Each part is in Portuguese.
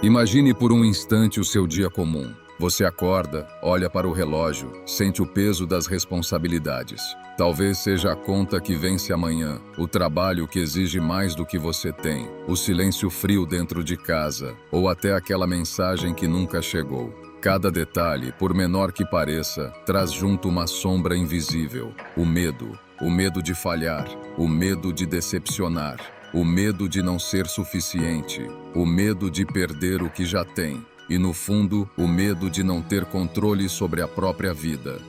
Imagine por um instante o seu dia comum. Você acorda, olha para o relógio, sente o peso das responsabilidades. Talvez seja a conta que vence amanhã, o trabalho que exige mais do que você tem, o silêncio frio dentro de casa, ou até aquela mensagem que nunca chegou. Cada detalhe, por menor que pareça, traz junto uma sombra invisível. O medo de falhar, o medo de decepcionar, o medo de não ser suficiente, o medo de perder o que já tem e, no fundo, o medo de não ter controle sobre a própria vida.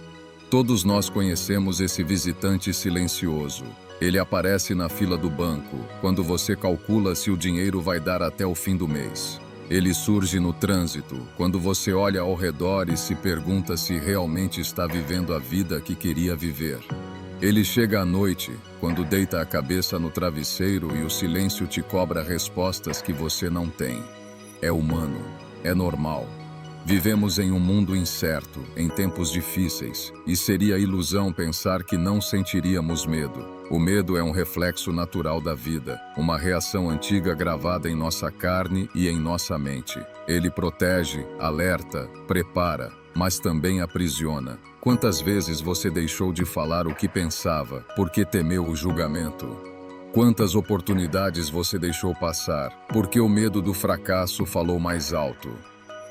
Todos nós conhecemos esse visitante silencioso. Ele aparece na fila do banco, quando você calcula se o dinheiro vai dar até o fim do mês. Ele surge no trânsito, quando você olha ao redor e se pergunta se realmente está vivendo a vida que queria viver. Ele chega à noite, quando deita a cabeça no travesseiro e o silêncio te cobra respostas que você não tem. É humano, é normal. Vivemos em um mundo incerto, em tempos difíceis, e seria ilusão pensar que não sentiríamos medo. O medo é um reflexo natural da vida, uma reação antiga gravada em nossa carne e em nossa mente. Ele protege, alerta, prepara, mas também aprisiona. Quantas vezes você deixou de falar o que pensava porque temeu o julgamento? Quantas oportunidades você deixou passar porque o medo do fracasso falou mais alto?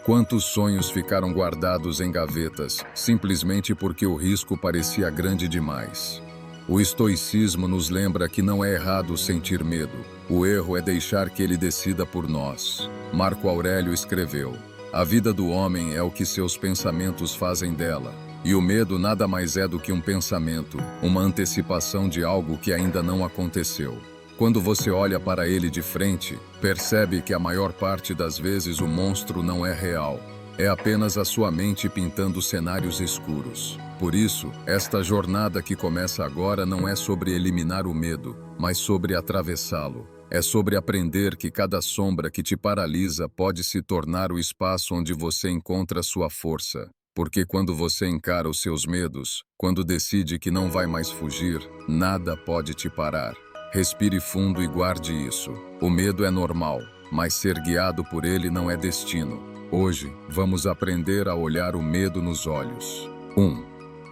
Quantos sonhos ficaram guardados em gavetas simplesmente porque o risco parecia grande demais? O estoicismo nos lembra que não é errado sentir medo. O erro é deixar que ele decida por nós. Marco Aurélio escreveu: "A vida do homem é o que seus pensamentos fazem dela." E o medo nada mais é do que um pensamento, uma antecipação de algo que ainda não aconteceu. Quando você olha para ele de frente, percebe que a maior parte das vezes o monstro não é real. É apenas a sua mente pintando cenários escuros. Por isso, esta jornada que começa agora não é sobre eliminar o medo, mas sobre atravessá-lo. É sobre aprender que cada sombra que te paralisa pode se tornar o espaço onde você encontra sua força. Porque quando você encara os seus medos, quando decide que não vai mais fugir, nada pode te parar. Respire fundo e guarde isso. O medo é normal, mas ser guiado por ele não é destino. Hoje, vamos aprender a olhar o medo nos olhos. 1.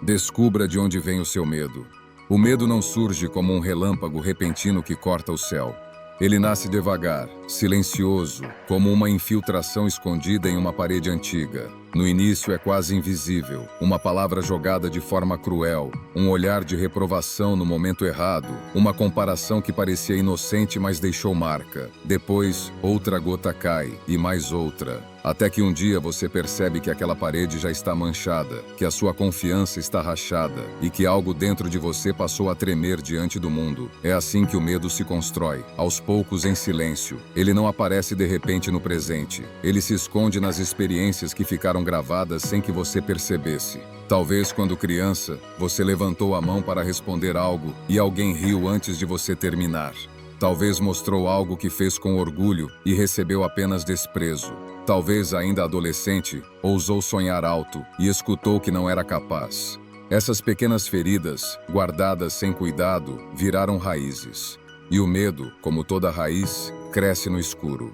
Descubra de onde vem o seu medo. O medo não surge como um relâmpago repentino que corta o céu. Ele nasce devagar, silencioso, como uma infiltração escondida em uma parede antiga. No início é quase invisível, uma palavra jogada de forma cruel, um olhar de reprovação no momento errado, uma comparação que parecia inocente mas deixou marca. Depois, outra gota cai, e mais outra, até que um dia você percebe que aquela parede já está manchada, que a sua confiança está rachada e que algo dentro de você passou a tremer diante do mundo. É assim que o medo se constrói, aos poucos em silêncio. Ele não aparece de repente no presente. Ele se esconde nas experiências que ficaram gravadas sem que você percebesse. Talvez quando criança, você levantou a mão para responder algo e alguém riu antes de você terminar. Talvez mostrou algo que fez com orgulho e recebeu apenas desprezo. Talvez ainda adolescente, ousou sonhar alto e escutou que não era capaz. Essas pequenas feridas, guardadas sem cuidado, viraram raízes. E o medo, como toda raiz, cresce no escuro.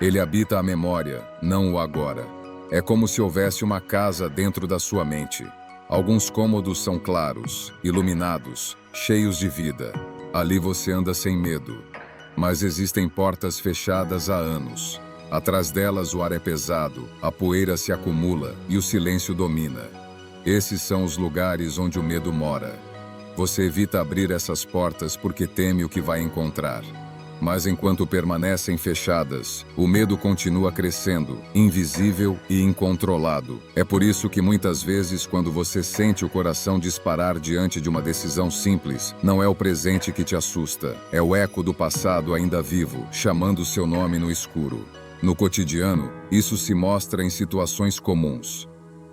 Ele habita a memória, não o agora. É como se houvesse uma casa dentro da sua mente. Alguns cômodos são claros, iluminados, cheios de vida. Ali você anda sem medo. Mas existem portas fechadas há anos. Atrás delas o ar é pesado, a poeira se acumula e o silêncio domina. Esses são os lugares onde o medo mora. Você evita abrir essas portas porque teme o que vai encontrar. Mas enquanto permanecem fechadas, o medo continua crescendo, invisível e incontrolado. É por isso que muitas vezes, quando você sente o coração disparar diante de uma decisão simples, não é o presente que te assusta, é o eco do passado ainda vivo, chamando seu nome no escuro. No cotidiano, isso se mostra em situações comuns.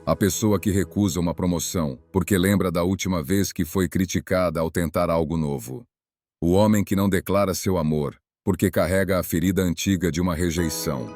A pessoa que recusa uma promoção porque lembra da última vez que foi criticada ao tentar algo novo. O homem que não declara seu amor, porque carrega a ferida antiga de uma rejeição.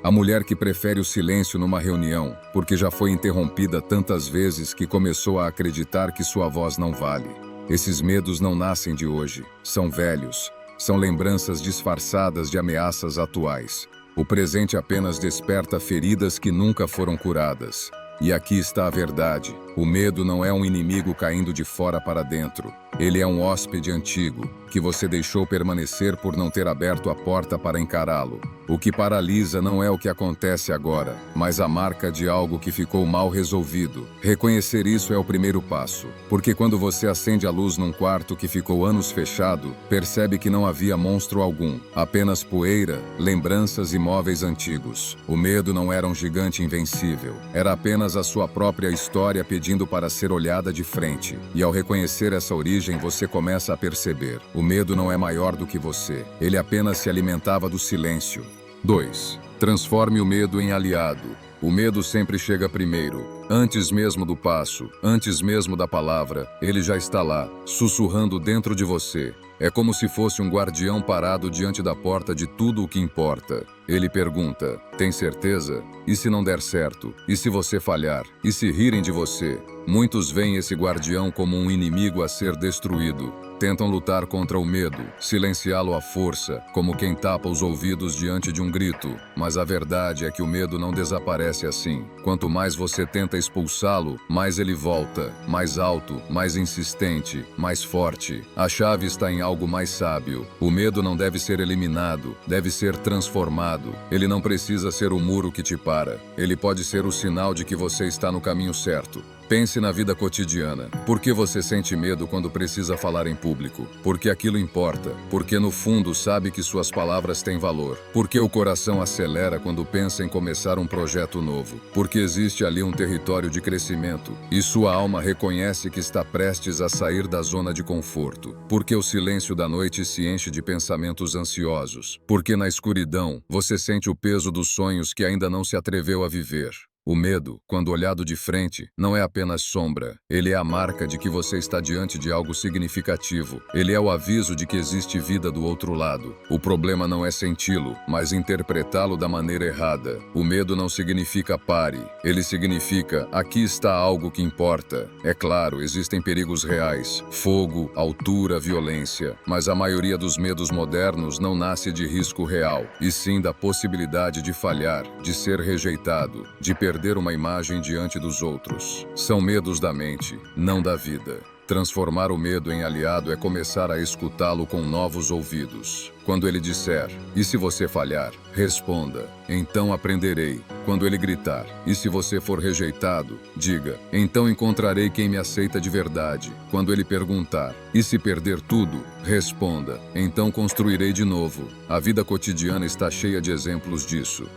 A mulher que prefere o silêncio numa reunião, porque já foi interrompida tantas vezes que começou a acreditar que sua voz não vale. Esses medos não nascem de hoje, são velhos, são lembranças disfarçadas de ameaças atuais. O presente apenas desperta feridas que nunca foram curadas. E aqui está a verdade. O medo não é um inimigo caindo de fora para dentro. Ele é um hóspede antigo, que você deixou permanecer por não ter aberto a porta para encará-lo. O que paralisa não é o que acontece agora, mas a marca de algo que ficou mal resolvido. Reconhecer isso é o primeiro passo, porque quando você acende a luz num quarto que ficou anos fechado, percebe que não havia monstro algum, apenas poeira, lembranças e móveis antigos. O medo não era um gigante invencível, era apenas a sua própria história pedindo para ser olhada de frente. E ao reconhecer essa origem, você começa a perceber: o medo não é maior do que você, ele apenas se alimentava do silêncio. 2. Transforme o medo em aliado. O medo sempre chega primeiro. Antes mesmo do passo, antes mesmo da palavra, ele já está lá, sussurrando dentro de você. É como se fosse um guardião parado diante da porta de tudo o que importa. Ele pergunta: tem certeza? E se não der certo? E se você falhar? E se rirem de você? Muitos veem esse guardião como um inimigo a ser destruído. Tentam lutar contra o medo, silenciá-lo à força, como quem tapa os ouvidos diante de um grito. Mas a verdade é que o medo não desaparece assim. Quanto mais você tenta expulsá-lo, mais ele volta, mais alto, mais insistente, mais forte. A chave está em algo mais sábio. O medo não deve ser eliminado, deve ser transformado. Ele não precisa ser o muro que te para. Ele pode ser o sinal de que você está no caminho certo. Pense na vida cotidiana. Por que você sente medo quando precisa falar em público? Porque aquilo importa. Porque no fundo sabe que suas palavras têm valor. Porque o coração acelera quando pensa em começar um projeto novo. Porque existe ali um território de crescimento. E sua alma reconhece que está prestes a sair da zona de conforto. Porque o silêncio da noite se enche de pensamentos ansiosos. Porque na escuridão você sente o peso dos sonhos que ainda não se atreveu a viver. O medo, quando olhado de frente, não é apenas sombra. Ele é a marca de que você está diante de algo significativo. Ele é o aviso de que existe vida do outro lado. O problema não é senti-lo, mas interpretá-lo da maneira errada. O medo não significa pare. Ele significa: aqui está algo que importa. É claro, existem perigos reais. Fogo, altura, violência. Mas a maioria dos medos modernos não nasce de risco real, e sim da possibilidade de falhar, de ser rejeitado, de perder uma imagem diante dos outros. São medos da mente, não da vida. Transformar o medo em aliado é começar a escutá-lo com novos ouvidos. Quando ele disser: e se você falhar? Responda: então aprenderei. Quando ele gritar: e se você for rejeitado? Diga: então encontrarei quem me aceita de verdade. Quando ele perguntar: e se perder tudo? Responda: então construirei de novo. A vida cotidiana está cheia de exemplos disso.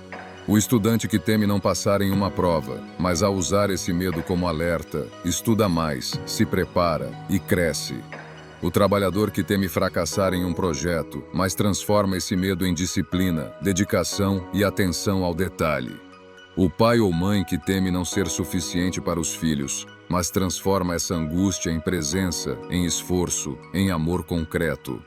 O estudante que teme não passar em uma prova, mas ao usar esse medo como alerta, estuda mais, se prepara e cresce. O trabalhador que teme fracassar em um projeto, mas transforma esse medo em disciplina, dedicação e atenção ao detalhe. O pai ou mãe que teme não ser suficiente para os filhos, mas transforma essa angústia em presença, em esforço, em amor concreto.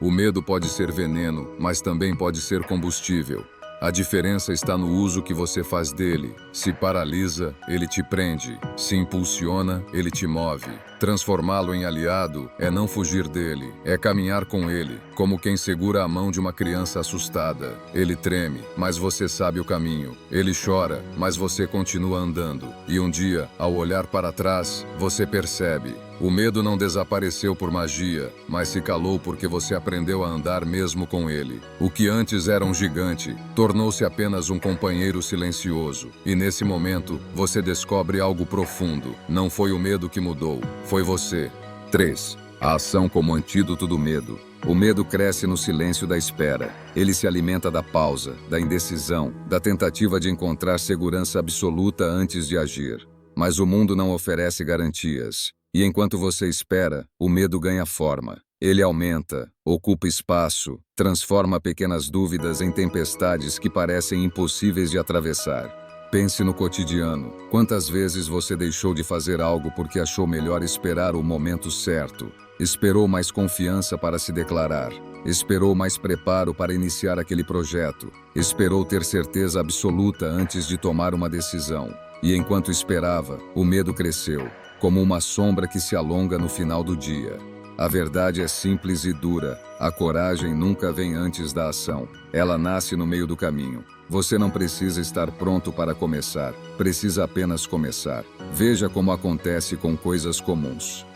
O medo pode ser veneno, mas também pode ser combustível. A diferença está no uso que você faz dele. Se paralisa, ele te prende. Se impulsiona, ele te move. Transformá-lo em aliado é não fugir dele, é caminhar com ele, como quem segura a mão de uma criança assustada. Ele treme, mas você sabe o caminho. Ele chora, mas você continua andando. E um dia, ao olhar para trás, você percebe: o medo não desapareceu por magia, mas se calou porque você aprendeu a andar mesmo com ele. O que antes era um gigante, tornou-se apenas um companheiro silencioso. E nesse momento, você descobre algo profundo. Não foi o medo que mudou, foi você. 3. A ação como antídoto do medo. O medo cresce no silêncio da espera. Ele se alimenta da pausa, da indecisão, da tentativa de encontrar segurança absoluta antes de agir. Mas o mundo não oferece garantias. E enquanto você espera, o medo ganha forma. Ele aumenta, ocupa espaço, transforma pequenas dúvidas em tempestades que parecem impossíveis de atravessar. Pense no cotidiano. Quantas vezes você deixou de fazer algo porque achou melhor esperar o momento certo? Esperou mais confiança para se declarar. Esperou mais preparo para iniciar aquele projeto. Esperou ter certeza absoluta antes de tomar uma decisão. E enquanto esperava, o medo cresceu, como uma sombra que se alonga no final do dia. A verdade é simples e dura. A coragem nunca vem antes da ação. Ela nasce no meio do caminho. Você não precisa estar pronto para começar. Precisa apenas começar. Veja como acontece com coisas comuns.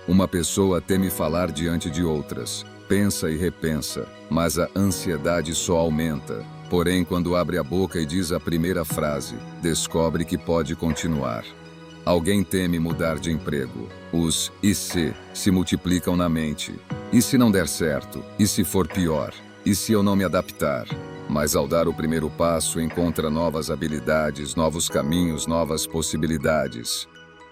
Uma pessoa teme falar diante de outras. Pensa e repensa, mas a ansiedade só aumenta. Porém, quando abre a boca e diz a primeira frase, descobre que pode continuar. Alguém teme mudar de emprego. Os "e se multiplicam na mente. E se não der certo? E se for pior? E se eu não me adaptar? Mas ao dar o primeiro passo, encontra novas habilidades, novos caminhos, novas possibilidades.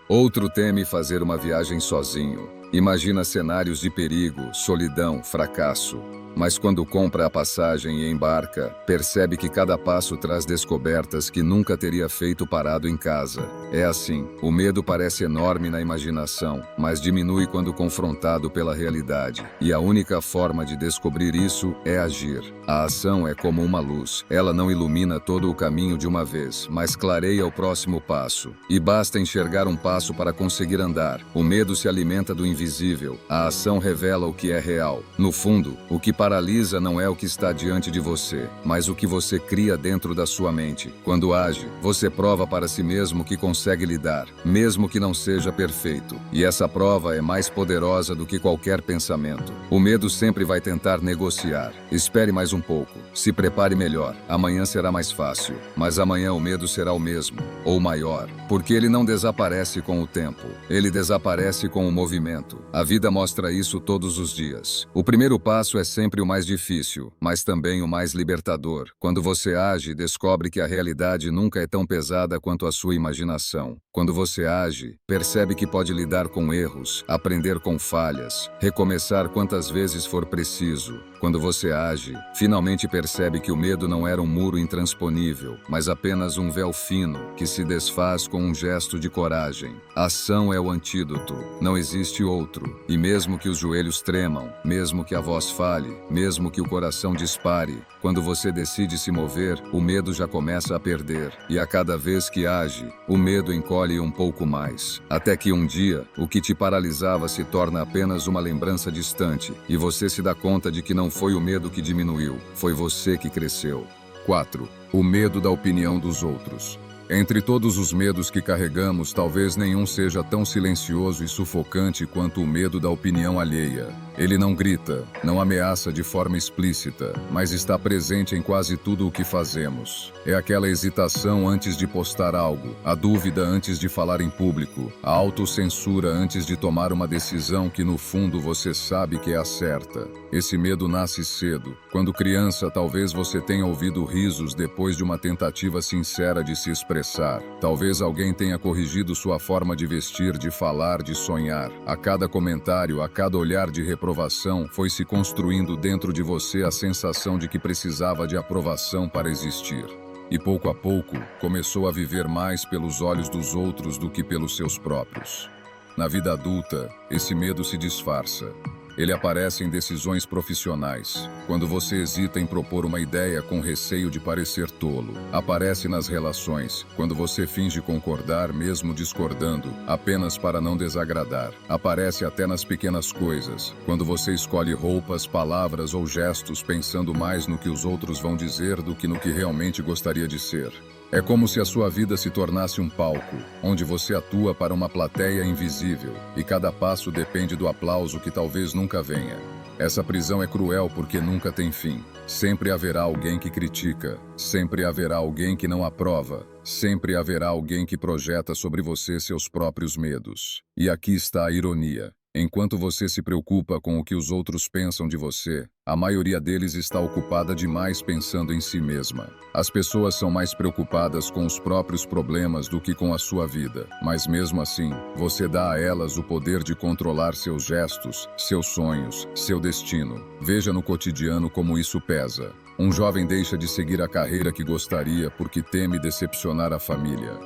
Outro teme fazer uma viagem sozinho. Imagina cenários de perigo, solidão, fracasso. Mas quando compra a passagem e embarca, percebe que cada passo traz descobertas que nunca teria feito parado em casa. É assim, o medo parece enorme na imaginação, mas diminui quando confrontado pela realidade. E a única forma de descobrir isso é agir. A ação é como uma luz. Ela não ilumina todo o caminho de uma vez, mas clareia o próximo passo. E basta enxergar um passo para conseguir andar. O medo se alimenta do invisível. A ação revela o que é real. No fundo, o que paralisa não é o que está diante de você, mas o que você cria dentro da sua mente. Quando age, você prova para si mesmo que consegue lidar, mesmo que não seja perfeito. E essa prova é mais poderosa do que qualquer pensamento. O medo sempre vai tentar negociar. Espere mais um pouco. Se prepare melhor. Amanhã será mais fácil. Mas amanhã o medo será o mesmo, ou maior. Porque ele não desaparece com o tempo. Ele desaparece com o movimento. A vida mostra isso todos os dias. O primeiro passo é sempre o mais difícil, mas também o mais libertador. Quando você age, descobre que a realidade nunca é tão pesada quanto a sua imaginação. Quando você age, percebe que pode lidar com erros, aprender com falhas, recomeçar quantas vezes for preciso. Quando você age, finalmente percebe que o medo não era um muro intransponível, mas apenas um véu fino que se desfaz com um gesto de coragem. A ação é o antídoto, não existe outro. E mesmo que os joelhos tremam, mesmo que a voz fale, mesmo que o coração dispare, quando você decide se mover, o medo já começa a perder. E a cada vez que age, o medo encolhe um pouco mais. Até que um dia, o que te paralisava se torna apenas uma lembrança distante, e você se dá conta de que não foi o medo que diminuiu, foi você que cresceu. 4. O medo da opinião dos outros. Entre todos os medos que carregamos, talvez nenhum seja tão silencioso e sufocante quanto o medo da opinião alheia. Ele não grita, não ameaça de forma explícita, mas está presente em quase tudo o que fazemos. É aquela hesitação antes de postar algo, a dúvida antes de falar em público, a autocensura antes de tomar uma decisão que no fundo você sabe que é a certa. Esse medo nasce cedo. Quando criança, talvez você tenha ouvido risos depois de uma tentativa sincera de se expressar. Talvez alguém tenha corrigido sua forma de vestir, de falar, de sonhar. A cada comentário, a cada olhar de reprovação, foi se construindo dentro de você a sensação de que precisava de aprovação para existir. E pouco a pouco, começou a viver mais pelos olhos dos outros do que pelos seus próprios. Na vida adulta, esse medo se disfarça. Ele aparece em decisões profissionais, quando você hesita em propor uma ideia com receio de parecer tolo. Aparece nas relações, quando você finge concordar mesmo discordando, apenas para não desagradar. Aparece até nas pequenas coisas, quando você escolhe roupas, palavras ou gestos pensando mais no que os outros vão dizer do que no que realmente gostaria de ser. É como se a sua vida se tornasse um palco, onde você atua para uma plateia invisível, e cada passo depende do aplauso que talvez nunca venha. Essa prisão é cruel porque nunca tem fim. Sempre haverá alguém que critica, sempre haverá alguém que não aprova, sempre haverá alguém que projeta sobre você seus próprios medos. E aqui está a ironia. Enquanto você se preocupa com o que os outros pensam de você, a maioria deles está ocupada demais pensando em si mesma. As pessoas são mais preocupadas com os próprios problemas do que com a sua vida, mas mesmo assim, você dá a elas o poder de controlar seus gestos, seus sonhos, seu destino. Veja no cotidiano como isso pesa. Um jovem deixa de seguir a carreira que gostaria porque teme decepcionar a família.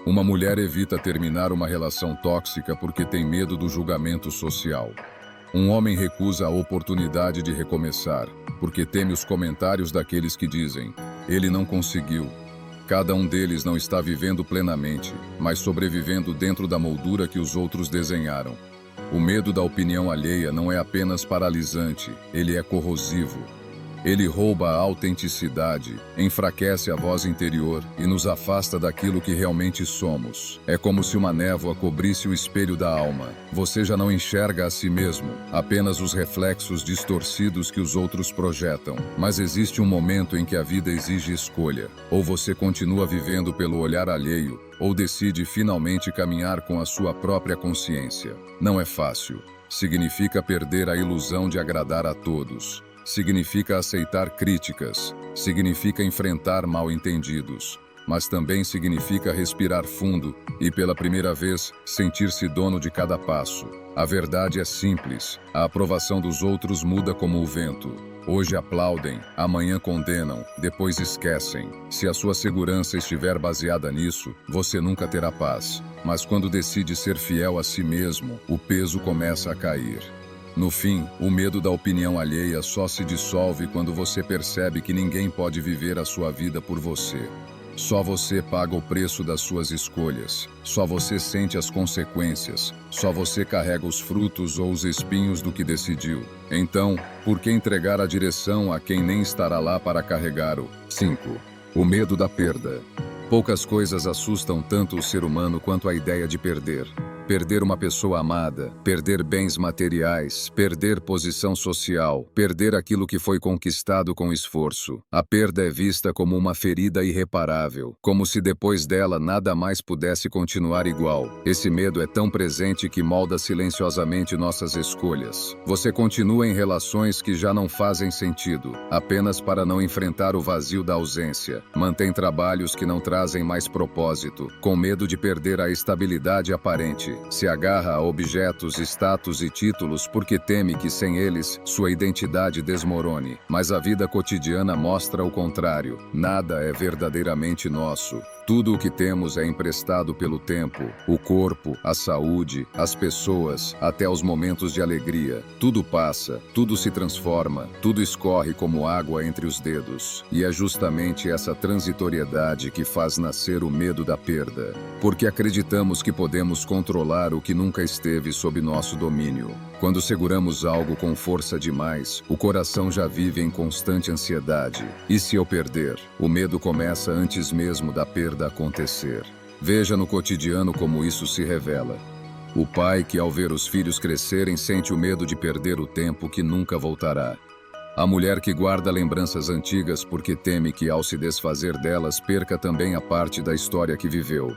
Uma mulher evita terminar uma relação tóxica porque tem medo do julgamento social. Um homem recusa a oportunidade de recomeçar, porque teme os comentários daqueles que dizem: ele não conseguiu. Cada um deles não está vivendo plenamente, mas sobrevivendo dentro da moldura que os outros desenharam. O medo da opinião alheia não é apenas paralisante, ele é corrosivo. Ele rouba a autenticidade, enfraquece a voz interior e nos afasta daquilo que realmente somos. É como se uma névoa cobrisse o espelho da alma. Você já não enxerga a si mesmo, apenas os reflexos distorcidos que os outros projetam. Mas existe um momento em que a vida exige escolha. Ou você continua vivendo pelo olhar alheio, ou decide finalmente caminhar com a sua própria consciência. Não é fácil. Significa perder a ilusão de agradar a todos. Significa aceitar críticas, significa enfrentar mal-entendidos, mas também significa respirar fundo e, pela primeira vez, sentir-se dono de cada passo. A verdade é simples, a aprovação dos outros muda como o vento. Hoje aplaudem, amanhã condenam, depois esquecem. Se a sua segurança estiver baseada nisso, você nunca terá paz. Mas quando decide ser fiel a si mesmo, o peso começa a cair. No fim, o medo da opinião alheia só se dissolve quando você percebe que ninguém pode viver a sua vida por você. Só você paga o preço das suas escolhas. Só você sente as consequências. Só você carrega os frutos ou os espinhos do que decidiu. Então, por que entregar a direção a quem nem estará lá para carregá-lo? 5. O medo da perda. Poucas coisas assustam tanto o ser humano quanto a ideia de perder. Perder uma pessoa amada, perder bens materiais, perder posição social, perder aquilo que foi conquistado com esforço. A perda é vista como uma ferida irreparável, como se depois dela nada mais pudesse continuar igual. Esse medo é tão presente que molda silenciosamente nossas escolhas. Você continua em relações que já não fazem sentido, apenas para não enfrentar o vazio da ausência. Mantém trabalhos que não trazem mais propósito, com medo de perder a estabilidade aparente. Se agarra a objetos, status e títulos porque teme que sem eles, sua identidade desmorone. Mas a vida cotidiana mostra o contrário. Nada é verdadeiramente nosso. Tudo o que temos é emprestado pelo tempo, o corpo, a saúde, as pessoas, até os momentos de alegria. Tudo passa, tudo se transforma, tudo escorre como água entre os dedos. E é justamente essa transitoriedade que faz nascer o medo da perda. Porque acreditamos que podemos controlar o que nunca esteve sob nosso domínio. Quando seguramos algo com força demais, o coração já vive em constante ansiedade. E se eu perder? O medo começa antes mesmo da perda acontecer. Veja no cotidiano como isso se revela. O pai que, ao ver os filhos crescerem, sente o medo de perder o tempo que nunca voltará. A mulher que guarda lembranças antigas porque teme que, ao se desfazer delas, perca também a parte da história que viveu.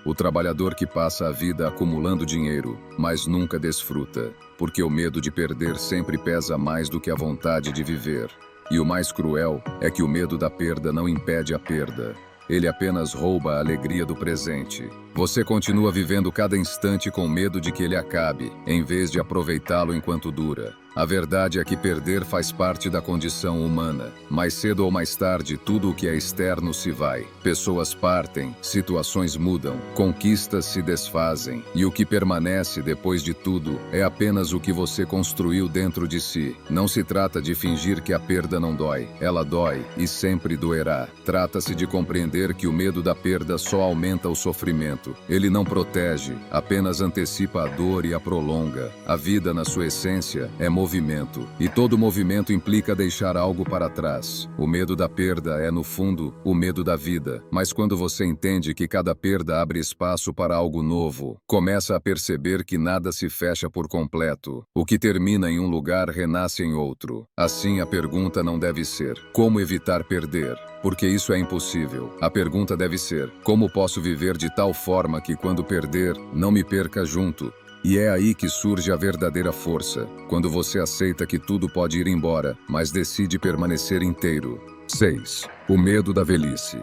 O trabalhador que passa a vida acumulando dinheiro, mas nunca desfruta, porque o medo de perder sempre pesa mais do que a vontade de viver. E o mais cruel é que o medo da perda não impede a perda. Ele apenas rouba a alegria do presente. Você continua vivendo cada instante com medo de que ele acabe, em vez de aproveitá-lo enquanto dura. A verdade é que perder faz parte da condição humana. Mais cedo ou mais tarde, tudo o que é externo se vai. Pessoas partem, situações mudam, conquistas se desfazem. E o que permanece depois de tudo é apenas o que você construiu dentro de si. Não se trata de fingir que a perda não dói. Ela dói e sempre doerá. Trata-se de compreender que o medo da perda só aumenta o sofrimento. Ele não protege, apenas antecipa a dor e a prolonga. A vida, na sua essência, é movimento, e todo movimento implica deixar algo para trás. O medo da perda é, no fundo, o medo da vida. Mas quando você entende que cada perda abre espaço para algo novo, começa a perceber que nada se fecha por completo. O que termina em um lugar renasce em outro. Assim, a pergunta não deve ser: como evitar perder? Porque isso é impossível. A pergunta deve ser: como posso viver de tal forma que, quando perder, não me perca junto? E é aí que surge a verdadeira força, quando você aceita que tudo pode ir embora, mas decide permanecer inteiro. 6. O medo da velhice.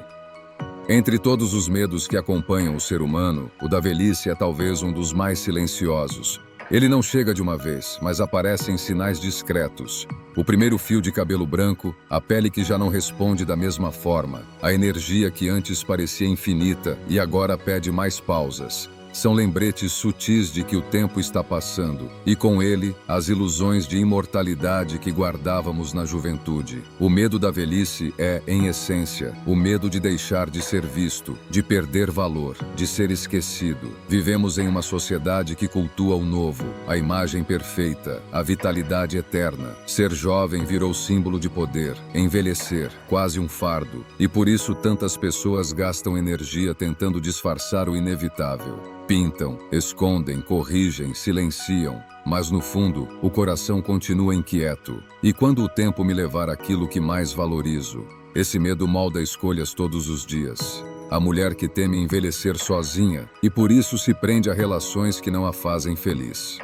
Entre todos os medos que acompanham o ser humano, o da velhice é talvez um dos mais silenciosos. Ele não chega de uma vez, mas aparece em sinais discretos. O primeiro fio de cabelo branco, a pele que já não responde da mesma forma, a energia que antes parecia infinita e agora pede mais pausas. São lembretes sutis de que o tempo está passando, e com ele, as ilusões de imortalidade que guardávamos na juventude. O medo da velhice é, em essência, o medo de deixar de ser visto, de perder valor, de ser esquecido. Vivemos em uma sociedade que cultua o novo, a imagem perfeita, a vitalidade eterna. Ser jovem virou símbolo de poder, envelhecer, quase um fardo, e por isso tantas pessoas gastam energia tentando disfarçar o inevitável. Pintam, escondem, corrigem, silenciam, mas no fundo, o coração continua inquieto. E quando o tempo me levar àquilo que mais valorizo? Esse medo molda escolhas todos os dias. A mulher que teme envelhecer sozinha e por isso se prende a relações que não a fazem feliz.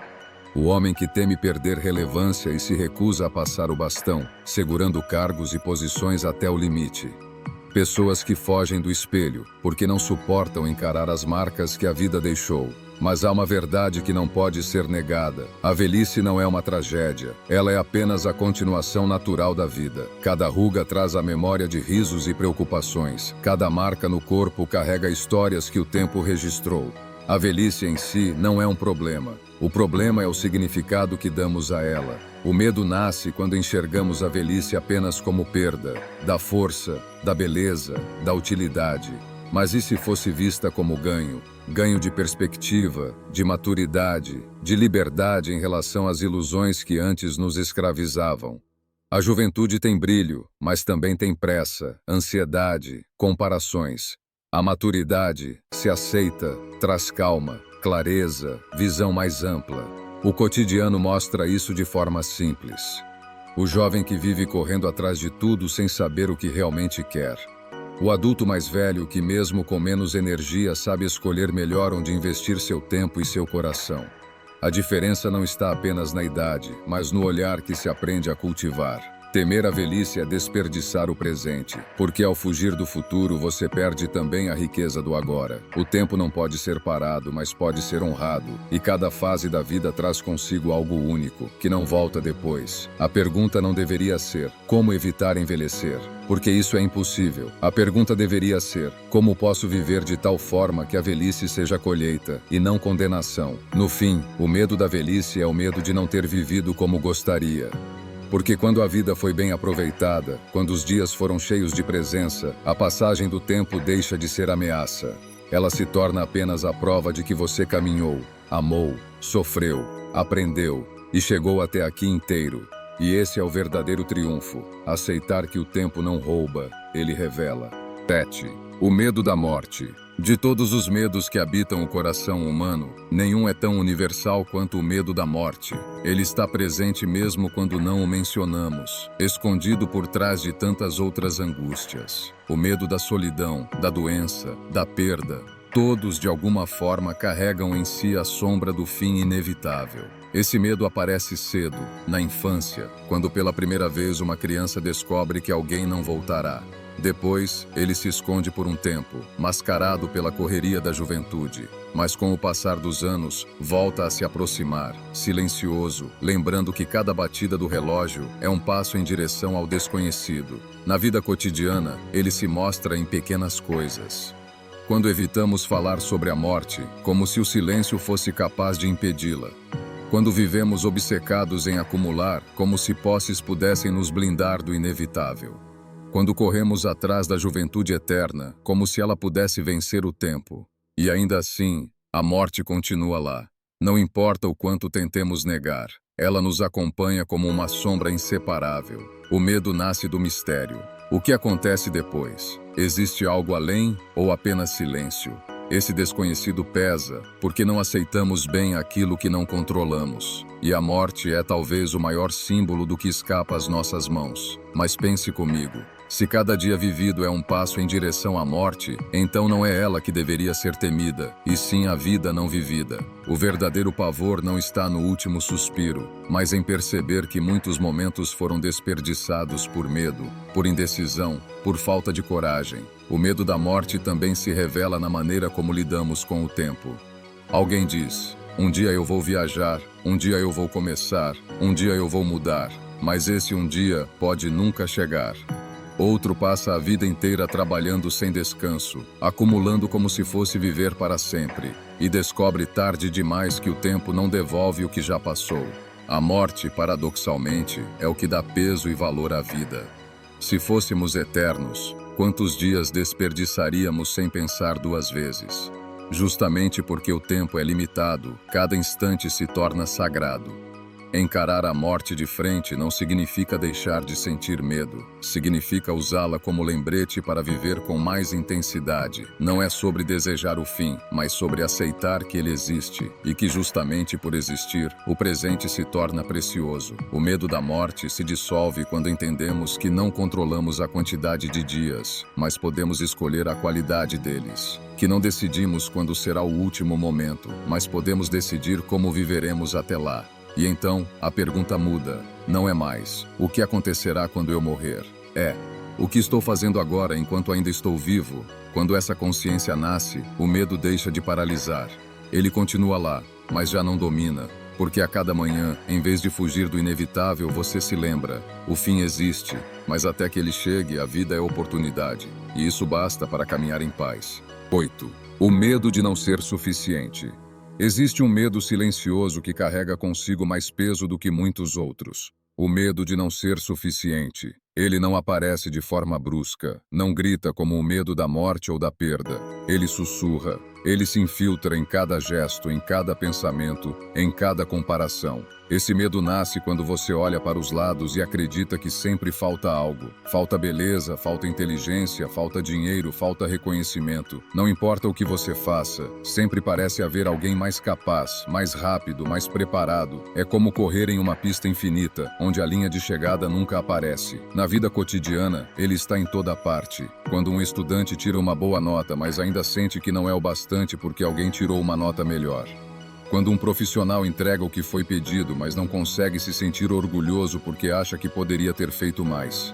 O homem que teme perder relevância e se recusa a passar o bastão, segurando cargos e posições até o limite. Pessoas que fogem do espelho, porque não suportam encarar as marcas que a vida deixou. Mas há uma verdade que não pode ser negada. A velhice não é uma tragédia. Ela é apenas a continuação natural da vida. Cada ruga traz a memória de risos e preocupações. Cada marca no corpo carrega histórias que o tempo registrou. A velhice em si não é um problema. O problema é o significado que damos a ela. O medo nasce quando enxergamos a velhice apenas como perda, da força, da beleza, da utilidade. Mas e se fosse vista como ganho? Ganho de perspectiva, de maturidade, de liberdade em relação às ilusões que antes nos escravizavam. A juventude tem brilho, mas também tem pressa, ansiedade, comparações. A maturidade, se aceita, traz calma, clareza, visão mais ampla. O cotidiano mostra isso de forma simples. O jovem que vive correndo atrás de tudo sem saber o que realmente quer. O adulto mais velho que, mesmo com menos energia, sabe escolher melhor onde investir seu tempo e seu coração. A diferença não está apenas na idade, mas no olhar que se aprende a cultivar. Temer a velhice é desperdiçar o presente, porque ao fugir do futuro você perde também a riqueza do agora. O tempo não pode ser parado, mas pode ser honrado, e cada fase da vida traz consigo algo único, que não volta depois. A pergunta não deveria ser, como evitar envelhecer? Porque isso é impossível. A pergunta deveria ser, como posso viver de tal forma que a velhice seja colheita, e não condenação? No fim, o medo da velhice é o medo de não ter vivido como gostaria. Porque quando a vida foi bem aproveitada, quando os dias foram cheios de presença, a passagem do tempo deixa de ser ameaça. Ela se torna apenas a prova de que você caminhou, amou, sofreu, aprendeu e chegou até aqui inteiro. E esse é o verdadeiro triunfo, aceitar que o tempo não rouba, ele revela. Tete, o medo da morte. De todos os medos que habitam o coração humano, nenhum é tão universal quanto o medo da morte. Ele está presente mesmo quando não o mencionamos, escondido por trás de tantas outras angústias. O medo da solidão, da doença, da perda, todos de alguma forma carregam em si a sombra do fim inevitável. Esse medo aparece cedo, na infância, quando pela primeira vez uma criança descobre que alguém não voltará. Depois, ele se esconde por um tempo, mascarado pela correria da juventude. Mas com o passar dos anos, volta a se aproximar, silencioso, lembrando que cada batida do relógio é um passo em direção ao desconhecido. Na vida cotidiana, ele se mostra em pequenas coisas. Quando evitamos falar sobre a morte, como se o silêncio fosse capaz de impedi-la. Quando vivemos obcecados em acumular, como se posses pudessem nos blindar do inevitável. Quando corremos atrás da juventude eterna, como se ela pudesse vencer o tempo. E ainda assim, a morte continua lá. Não importa o quanto tentemos negar, ela nos acompanha como uma sombra inseparável. O medo nasce do mistério. O que acontece depois? Existe algo além ou apenas silêncio? Esse desconhecido pesa, porque não aceitamos bem aquilo que não controlamos. E a morte é talvez o maior símbolo do que escapa às nossas mãos. Mas pense comigo. Se cada dia vivido é um passo em direção à morte, então não é ela que deveria ser temida, e sim a vida não vivida. O verdadeiro pavor não está no último suspiro, mas em perceber que muitos momentos foram desperdiçados por medo, por indecisão, por falta de coragem. O medo da morte também se revela na maneira como lidamos com o tempo. Alguém diz, um dia eu vou viajar, um dia eu vou começar, um dia eu vou mudar, mas esse um dia pode nunca chegar. Outro passa a vida inteira trabalhando sem descanso, acumulando como se fosse viver para sempre, e descobre tarde demais que o tempo não devolve o que já passou. A morte, paradoxalmente, é o que dá peso e valor à vida. Se fôssemos eternos, quantos dias desperdiçaríamos sem pensar duas vezes? Justamente porque o tempo é limitado, cada instante se torna sagrado. Encarar a morte de frente não significa deixar de sentir medo. Significa usá-la como lembrete para viver com mais intensidade. Não é sobre desejar o fim, mas sobre aceitar que ele existe e que justamente por existir, o presente se torna precioso. O medo da morte se dissolve quando entendemos que não controlamos a quantidade de dias, mas podemos escolher a qualidade deles. Que não decidimos quando será o último momento, mas podemos decidir como viveremos até lá. E então, a pergunta muda. Não é mais, o que acontecerá quando eu morrer? É, o que estou fazendo agora enquanto ainda estou vivo? Quando essa consciência nasce, o medo deixa de paralisar. Ele continua lá, mas já não domina. Porque a cada manhã, em vez de fugir do inevitável, você se lembra. O fim existe, mas até que ele chegue, a vida é oportunidade. E isso basta para caminhar em paz. 8. O medo de não ser suficiente. Existe um medo silencioso que carrega consigo mais peso do que muitos outros. O medo de não ser suficiente. Ele não aparece de forma brusca, não grita como o medo da morte ou da perda. Ele sussurra, ele se infiltra em cada gesto, em cada pensamento, em cada comparação. Esse medo nasce quando você olha para os lados e acredita que sempre falta algo. Falta beleza, falta inteligência, falta dinheiro, falta reconhecimento. Não importa o que você faça, sempre parece haver alguém mais capaz, mais rápido, mais preparado. É como correr em uma pista infinita, onde a linha de chegada nunca aparece. Na vida cotidiana, ele está em toda parte. Quando um estudante tira uma boa nota, mas ainda sente que não é o bastante porque alguém tirou uma nota melhor. Quando um profissional entrega o que foi pedido, mas não consegue se sentir orgulhoso porque acha que poderia ter feito mais.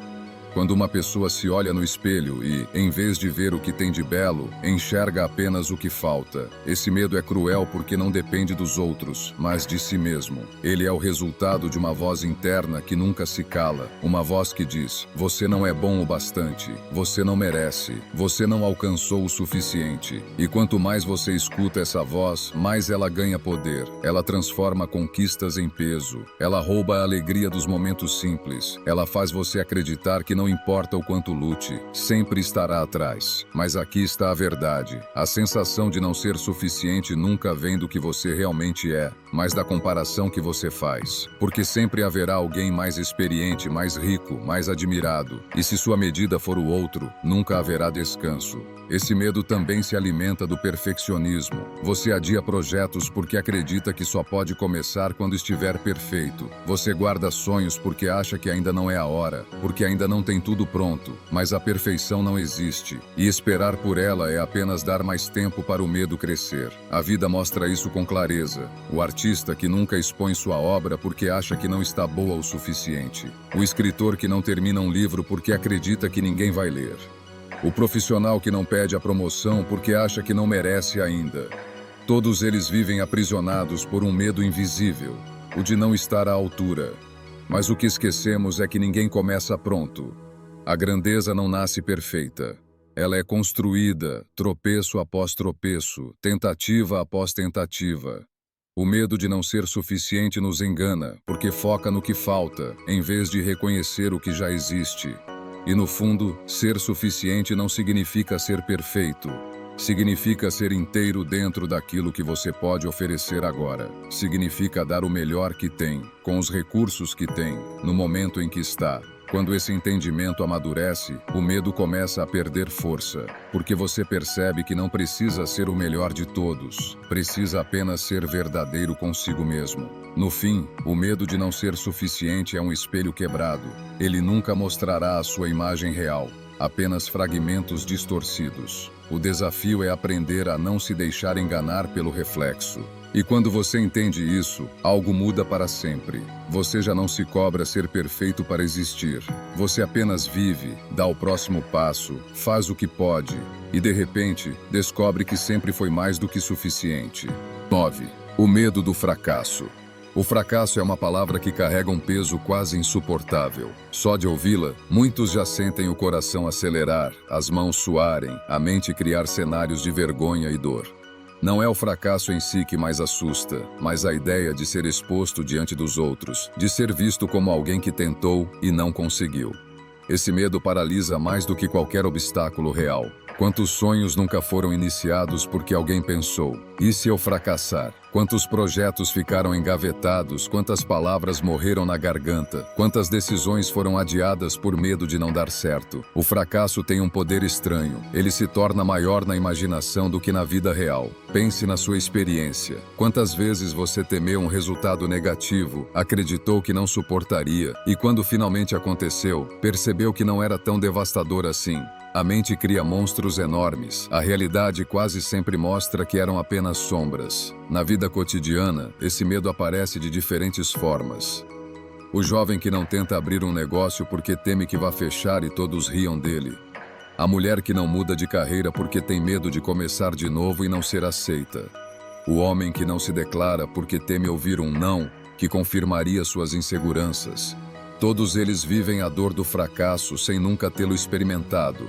Quando uma pessoa se olha no espelho e, em vez de ver o que tem de belo, enxerga apenas o que falta. Esse medo é cruel porque não depende dos outros, mas de si mesmo. Ele é o resultado de uma voz interna que nunca se cala. Uma voz que diz, você não é bom o bastante, você não merece, você não alcançou o suficiente. E quanto mais você escuta essa voz, mais ela ganha poder. Ela transforma conquistas em peso. Ela rouba a alegria dos momentos simples. Ela faz você acreditar que não importa o quanto lute, sempre estará atrás. Mas aqui está a verdade. A sensação de não ser suficiente nunca vem do que você realmente é, mas da comparação que você faz. Porque sempre haverá alguém mais experiente, mais rico, mais admirado. E se sua medida for o outro, nunca haverá descanso. Esse medo também se alimenta do perfeccionismo. Você adia projetos porque acredita que só pode começar quando estiver perfeito. Você guarda sonhos porque acha que ainda não é a hora, porque ainda não tem tudo pronto, mas a perfeição não existe. E esperar por ela é apenas dar mais tempo para o medo crescer. A vida mostra isso com clareza. O artista que nunca expõe sua obra porque acha que não está boa o suficiente. O escritor que não termina um livro porque acredita que ninguém vai ler. O profissional que não pede a promoção porque acha que não merece ainda. Todos eles vivem aprisionados por um medo invisível, o de não estar à altura. Mas o que esquecemos é que ninguém começa pronto. A grandeza não nasce perfeita. Ela é construída, tropeço após tropeço, tentativa após tentativa. O medo de não ser suficiente nos engana, porque foca no que falta, em vez de reconhecer o que já existe. E no fundo, ser suficiente não significa ser perfeito. Significa ser inteiro dentro daquilo que você pode oferecer agora. Significa dar o melhor que tem, com os recursos que tem, no momento em que está. Quando esse entendimento amadurece, o medo começa a perder força, porque você percebe que não precisa ser o melhor de todos, precisa apenas ser verdadeiro consigo mesmo. No fim, o medo de não ser suficiente é um espelho quebrado. Ele nunca mostrará a sua imagem real, apenas fragmentos distorcidos. O desafio é aprender a não se deixar enganar pelo reflexo. E quando você entende isso, algo muda para sempre. Você já não se cobra ser perfeito para existir. Você apenas vive, dá o próximo passo, faz o que pode e, de repente, descobre que sempre foi mais do que suficiente. 9. O medo do fracasso. O fracasso é uma palavra que carrega um peso quase insuportável. Só de ouvi-la, muitos já sentem o coração acelerar, as mãos suarem, a mente criar cenários de vergonha e dor. Não é o fracasso em si que mais assusta, mas a ideia de ser exposto diante dos outros, de ser visto como alguém que tentou e não conseguiu. Esse medo paralisa mais do que qualquer obstáculo real. Quantos sonhos nunca foram iniciados porque alguém pensou: e se eu fracassar? Quantos projetos ficaram engavetados, quantas palavras morreram na garganta, quantas decisões foram adiadas por medo de não dar certo. O fracasso tem um poder estranho. Ele se torna maior na imaginação do que na vida real. Pense na sua experiência. Quantas vezes você temeu um resultado negativo, acreditou que não suportaria, e quando finalmente aconteceu, percebeu que não era tão devastador assim? A mente cria monstros enormes. A realidade quase sempre mostra que eram apenas sombras. Na vida cotidiana, esse medo aparece de diferentes formas. O jovem que não tenta abrir um negócio porque teme que vá fechar e todos riam dele. A mulher que não muda de carreira porque tem medo de começar de novo e não ser aceita. O homem que não se declara porque teme ouvir um não que confirmaria suas inseguranças. Todos eles vivem a dor do fracasso sem nunca tê-lo experimentado.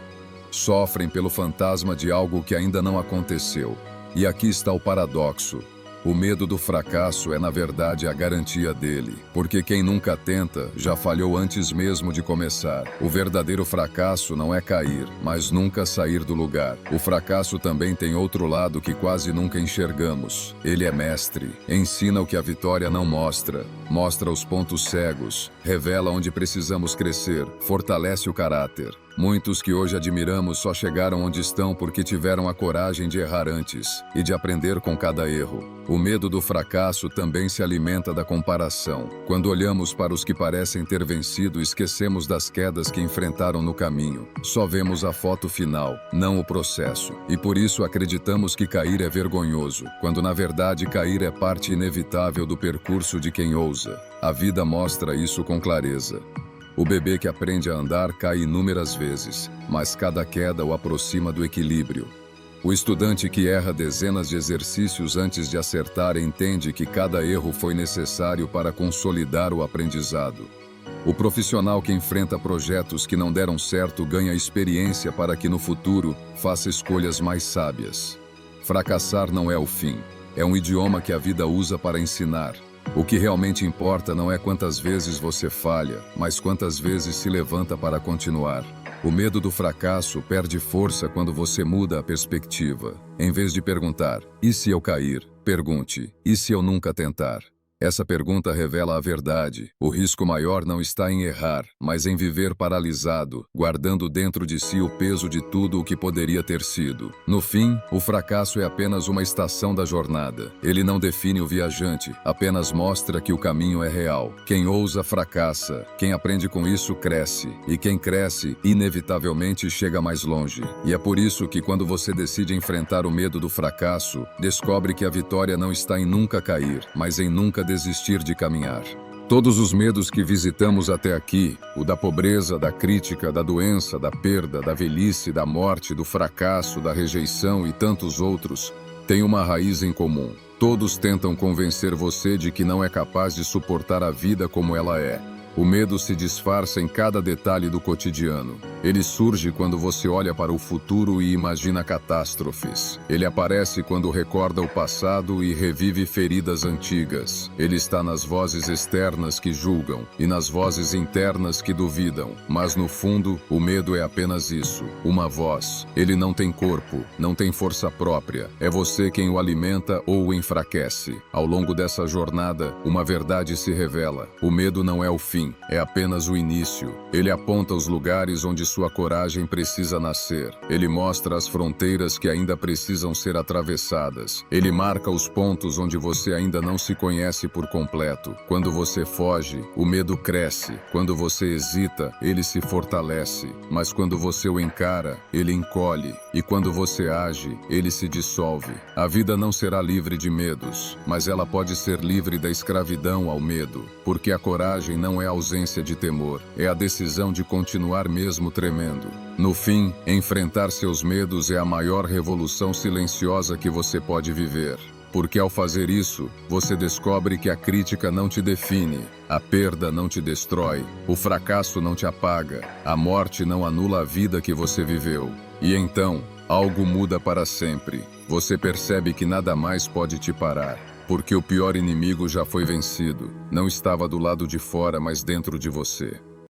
Sofrem pelo fantasma de algo que ainda não aconteceu. E aqui está o paradoxo. O medo do fracasso é, na verdade, a garantia dele. Porque quem nunca tenta, já falhou antes mesmo de começar. O verdadeiro fracasso não é cair, mas nunca sair do lugar. O fracasso também tem outro lado que quase nunca enxergamos. Ele é mestre. Ensina o que a vitória não mostra. Mostra os pontos cegos. Revela onde precisamos crescer. Fortalece o caráter. Muitos que hoje admiramos só chegaram onde estão porque tiveram a coragem de errar antes e de aprender com cada erro. O medo do fracasso também se alimenta da comparação. Quando olhamos para os que parecem ter vencido, esquecemos das quedas que enfrentaram no caminho. Só vemos a foto final, não o processo. E por isso acreditamos que cair é vergonhoso, quando na verdade cair é parte inevitável do percurso de quem ousa. A vida mostra isso com clareza. O bebê que aprende a andar cai inúmeras vezes, mas cada queda o aproxima do equilíbrio. O estudante que erra dezenas de exercícios antes de acertar entende que cada erro foi necessário para consolidar o aprendizado. O profissional que enfrenta projetos que não deram certo ganha experiência para que no futuro faça escolhas mais sábias. Fracassar não é o fim, é um idioma que a vida usa para ensinar. O que realmente importa não é quantas vezes você falha, mas quantas vezes se levanta para continuar. O medo do fracasso perde força quando você muda a perspectiva. Em vez de perguntar, e se eu cair? Pergunte, e se eu nunca tentar? Essa pergunta revela a verdade. O risco maior não está em errar, mas em viver paralisado, guardando dentro de si o peso de tudo o que poderia ter sido. No fim, o fracasso é apenas uma estação da jornada. Ele não define o viajante, apenas mostra que o caminho é real. Quem ousa, fracassa. Quem aprende com isso, cresce. E quem cresce, inevitavelmente chega mais longe. E é por isso que quando você decide enfrentar o medo do fracasso, descobre que a vitória não está em nunca cair, mas em nunca desistir de caminhar. Todos os medos que visitamos até aqui, o da pobreza, da crítica, da doença, da perda, da velhice, da morte, do fracasso, da rejeição e tantos outros, têm uma raiz em comum. Todos tentam convencer você de que não é capaz de suportar a vida como ela é. O medo se disfarça em cada detalhe do cotidiano. Ele surge quando você olha para o futuro e imagina catástrofes. Ele aparece quando recorda o passado e revive feridas antigas. Ele está nas vozes externas que julgam e nas vozes internas que duvidam. Mas no fundo, o medo é apenas isso, uma voz. Ele não tem corpo, não tem força própria. É você quem o alimenta ou o enfraquece. Ao longo dessa jornada, uma verdade se revela. O medo não é o fim. É apenas o início. Ele aponta os lugares onde sua coragem precisa nascer. Ele mostra as fronteiras que ainda precisam ser atravessadas. Ele marca os pontos onde você ainda não se conhece por completo. Quando você foge, o medo cresce. Quando você hesita, ele se fortalece. Mas quando você o encara, ele encolhe. E quando você age, ele se dissolve. A vida não será livre de medos, mas ela pode ser livre da escravidão ao medo. Porque a coragem não é a ausência de temor, é a decisão de continuar mesmo tremendo. No fim, enfrentar seus medos é a maior revolução silenciosa que você pode viver. Porque ao fazer isso, você descobre que a crítica não te define, a perda não te destrói, o fracasso não te apaga, a morte não anula a vida que você viveu. E então, algo muda para sempre. Você percebe que nada mais pode te parar, porque o pior inimigo já foi vencido. Não estava do lado de fora, mas dentro de você.